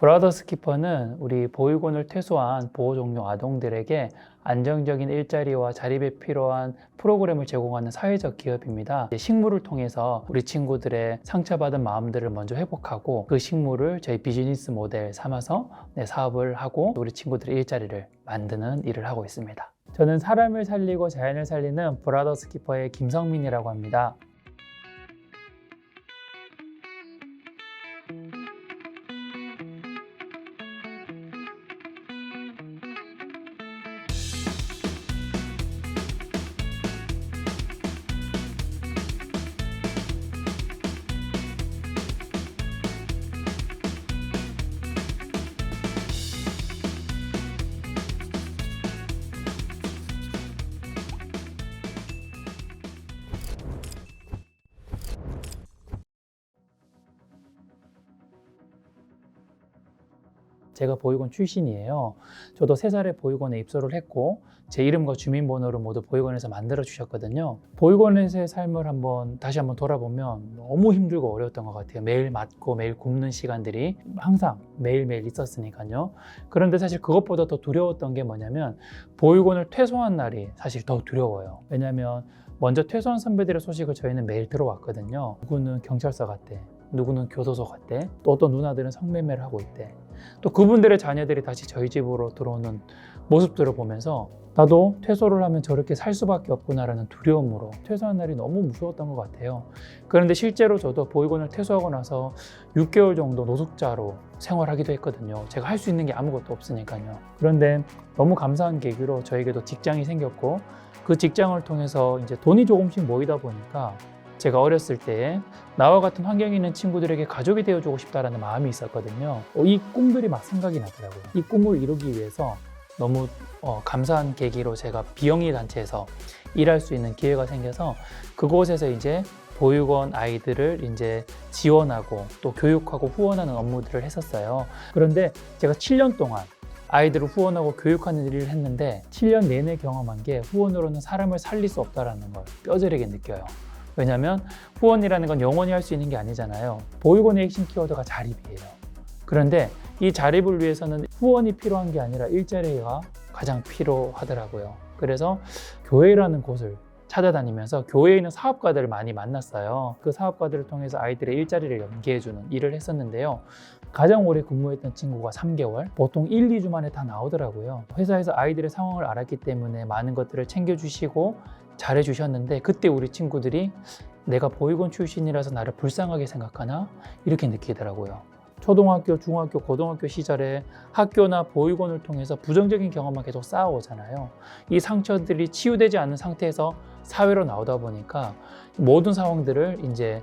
브라더스 키퍼는 우리 보육원을 퇴소한 보호종료 아동들에게 안정적인 일자리와 자립에 필요한 프로그램을 제공하는 사회적 기업입니다. 식물을 통해서 우리 친구들의 상처받은 마음들을 먼저 회복하고 그 식물을 저희 비즈니스 모델 삼아서 사업을 하고 우리 친구들의 일자리를 만드는 일을 하고 있습니다. 저는 사람을 살리고 자연을 살리는 브라더스 키퍼의 김성민이라고 합니다. 제가 보육원 출신이에요. 저도 3살에 보육원에 입소를 했고 제 이름과 주민번호를 모두 보육원에서 만들어 주셨거든요. 보육원에서의 삶을 다시 한번 돌아보면 너무 힘들고 어려웠던 것 같아요. 매일 맞고 매일 굶는 시간들이 항상 매일매일 있었으니까요. 그런데 사실 그것보다 더 두려웠던 게 뭐냐면 보육원을 퇴소한 날이 사실 더 두려워요. 왜냐하면 먼저 퇴소한 선배들의 소식을 저희는 매일 들어왔거든요. 누구는 경찰서 갔대, 누구는 교도소 갔대, 또 어떤 누나들은 성매매를 하고 있대. 또 그분들의 자녀들이 다시 저희 집으로 들어오는 모습들을 보면서 나도 퇴소를 하면 저렇게 살 수밖에 없구나라는 두려움으로 퇴소한 날이 너무 무서웠던 것 같아요. 그런데 실제로 저도 보육원을 퇴소하고 나서 6개월 정도 노숙자로 생활하기도 했거든요. 제가 할 수 있는 게 아무것도 없으니까요. 그런데 너무 감사한 계기로 저에게도 직장이 생겼고 그 직장을 통해서 이제 돈이 조금씩 모이다 보니까 제가 어렸을 때 나와 같은 환경이 있는 친구들에게 가족이 되어주고 싶다라는 마음이 있었거든요. 이 꿈들이 막 생각이 나더라고요. 이 꿈을 이루기 위해서 너무 감사한 계기로 제가 비영리 단체에서 일할 수 있는 기회가 생겨서 그곳에서 이제 보육원 아이들을 이제 지원하고 또 교육하고 후원하는 업무들을 했었어요. 그런데 제가 7년 동안 아이들을 후원하고 교육하는 일을 했는데 7년 내내 경험한 게 후원으로는 사람을 살릴 수 없다는 걸 뼈저리게 느껴요. 왜냐하면 후원이라는 건 영원히 할 수 있는 게 아니잖아요. 보육원의 핵심 키워드가 자립이에요. 그런데 이 자립을 위해서는 후원이 필요한 게 아니라 일자리가 가장 필요하더라고요. 그래서 교회라는 곳을 찾아다니면서 교회에 있는 사업가들을 많이 만났어요. 그 사업가들을 통해서 아이들의 일자리를 연계해주는 일을 했었는데요. 가장 오래 근무했던 친구가 3개월, 보통 1, 2주 만에 다 나오더라고요. 회사에서 아이들의 상황을 알았기 때문에 많은 것들을 챙겨주시고 잘해주셨는데 그때 우리 친구들이 내가 보육원 출신이라서 나를 불쌍하게 생각하나? 이렇게 느끼더라고요. 초등학교, 중학교, 고등학교 시절에 학교나 보육원을 통해서 부정적인 경험만 계속 쌓아오잖아요. 이 상처들이 치유되지 않은 상태에서 사회로 나오다 보니까 모든 상황들을 이제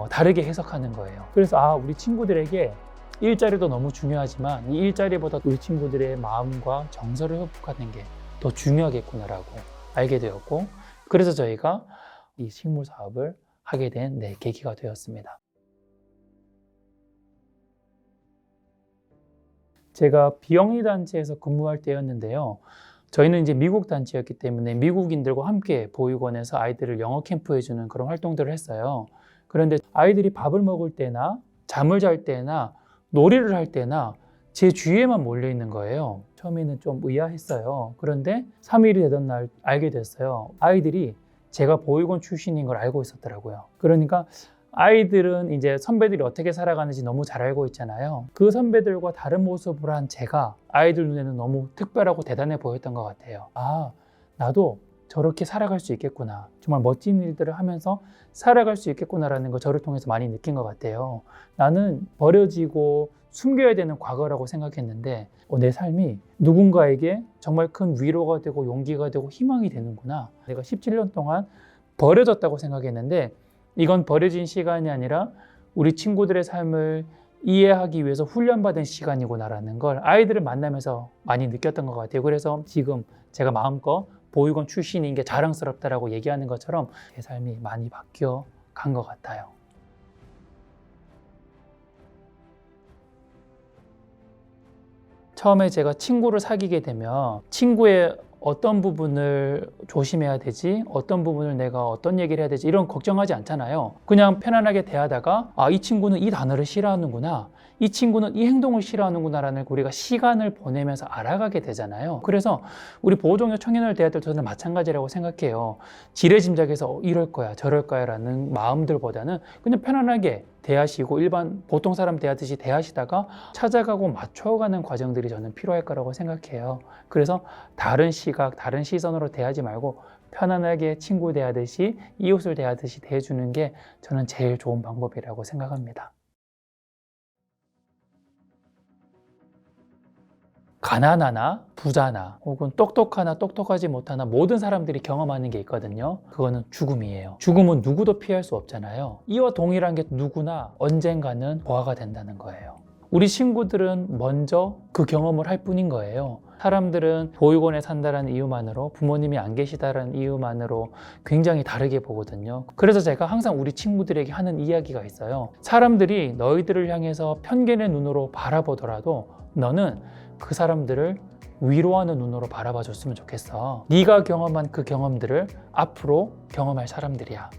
다르게 해석하는 거예요. 그래서 우리 친구들에게 일자리도 너무 중요하지만 이 일자리보다 우리 친구들의 마음과 정서를 회복하는 게 더 중요하겠구나라고 알게 되었고, 그래서 저희가 이 식물 사업을 하게 된 계기가 되었습니다. 제가 비영리 단체에서 근무할 때였는데요. 저희는 이제 미국 단체였기 때문에 미국인들과 함께 보육원에서 아이들을 영어 캠프해주는 그런 활동들을 했어요. 그런데 아이들이 밥을 먹을 때나 잠을 잘 때나 놀이를 할 때나 제 주위에만 몰려 있는 거예요. 처음에는 좀 의아했어요. 그런데 3일이 되던 날 알게 됐어요. 아이들이 제가 보육원 출신인 걸 알고 있었더라고요. 그러니까 아이들은 이제 선배들이 어떻게 살아가는지 너무 잘 알고 있잖아요. 그 선배들과 다른 모습을 한 제가 아이들 눈에는 너무 특별하고 대단해 보였던 것 같아요. 나도 저렇게 살아갈 수 있겠구나. 정말 멋진 일들을 하면서 살아갈 수 있겠구나라는 거 저를 통해서 많이 느낀 것 같아요. 나는 버려지고 숨겨야 되는 과거라고 생각했는데 내 삶이 누군가에게 정말 큰 위로가 되고 용기가 되고 희망이 되는구나. 내가 17년 동안 버려졌다고 생각했는데 이건 버려진 시간이 아니라 우리 친구들의 삶을 이해하기 위해서 훈련받은 시간이구나라는 걸 아이들을 만나면서 많이 느꼈던 것 같아요. 그래서 지금 제가 마음껏 보육원 출신인 게 자랑스럽다라고 얘기하는 것처럼 제 삶이 많이 바뀌어 간 것 같아요. 처음에 제가 친구를 사귀게 되면 친구의 어떤 부분을 조심해야 되지, 어떤 부분을 내가 어떤 얘기를 해야 되지, 이런 걱정하지 않잖아요. 그냥 편안하게 대하다가 이 친구는 이 단어를 싫어하는구나, 이 친구는 이 행동을 싫어하는구나 라는 우리가 시간을 보내면서 알아가게 되잖아요. 그래서 우리 보호종료 청년을 대할 때도 저는 마찬가지라고 생각해요. 지레짐작해서 이럴 거야 저럴 거야 라는 마음들보다는 그냥 편안하게 대하시고 일반 보통 사람 대하듯이 대하시다가 찾아가고 맞춰가는 과정들이 저는 필요할 거라고 생각해요. 그래서 다른 시각, 다른 시선으로 대하지 말고 편안하게 친구 대하듯이, 이웃을 대하듯이 대해주는 게 저는 제일 좋은 방법이라고 생각합니다. 가난하나 부자나 혹은 똑똑하나 똑똑하지 못하나 모든 사람들이 경험하는 게 있거든요. 그거는 죽음이에요. 죽음은 누구도 피할 수 없잖아요. 이와 동일한 게 누구나 언젠가는 보아가 된다는 거예요. 우리 친구들은 먼저 그 경험을 할 뿐인 거예요. 사람들은 보육원에 산다는 이유만으로, 부모님이 안 계시다는 이유만으로 굉장히 다르게 보거든요. 그래서 제가 항상 우리 친구들에게 하는 이야기가 있어요. 사람들이 너희들을 향해서 편견의 눈으로 바라보더라도 너는 그 사람들을 위로하는 눈으로 바라봐 줬으면 좋겠어. 네가 경험한 그 경험들을 앞으로 경험할 사람들이야.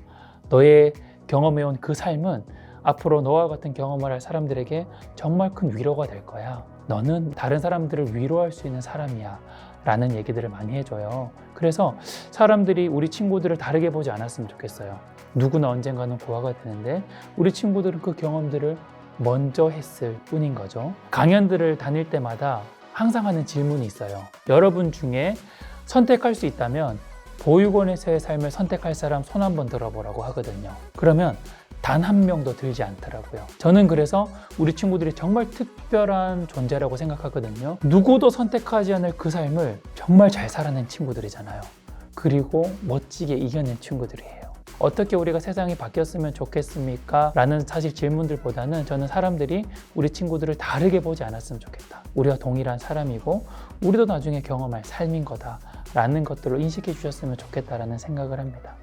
너의 경험해온 그 삶은 앞으로 너와 같은 경험을 할 사람들에게 정말 큰 위로가 될 거야. 너는 다른 사람들을 위로할 수 있는 사람이야 라는 얘기들을 많이 해줘요. 그래서 사람들이 우리 친구들을 다르게 보지 않았으면 좋겠어요. 누구나 언젠가는 고아가 되는데 우리 친구들은 그 경험들을 먼저 했을 뿐인 거죠. 강연들을 다닐 때마다 항상 하는 질문이 있어요. 여러분 중에 선택할 수 있다면 보육원에서의 삶을 선택할 사람 손 한번 들어보라고 하거든요. 그러면 단 한 명도 들지 않더라고요. 저는 그래서 우리 친구들이 정말 특별한 존재라고 생각하거든요. 누구도 선택하지 않을 그 삶을 정말 잘 살아낸 친구들이잖아요. 그리고 멋지게 이겨낸 친구들이에요. 어떻게 우리가 세상이 바뀌었으면 좋겠습니까? 라는 사실 질문들보다는 저는 사람들이 우리 친구들을 다르게 보지 않았으면 좋겠다. 우리가 동일한 사람이고 우리도 나중에 경험할 삶인 거다 라는 것들을 인식해 주셨으면 좋겠다라는 생각을 합니다.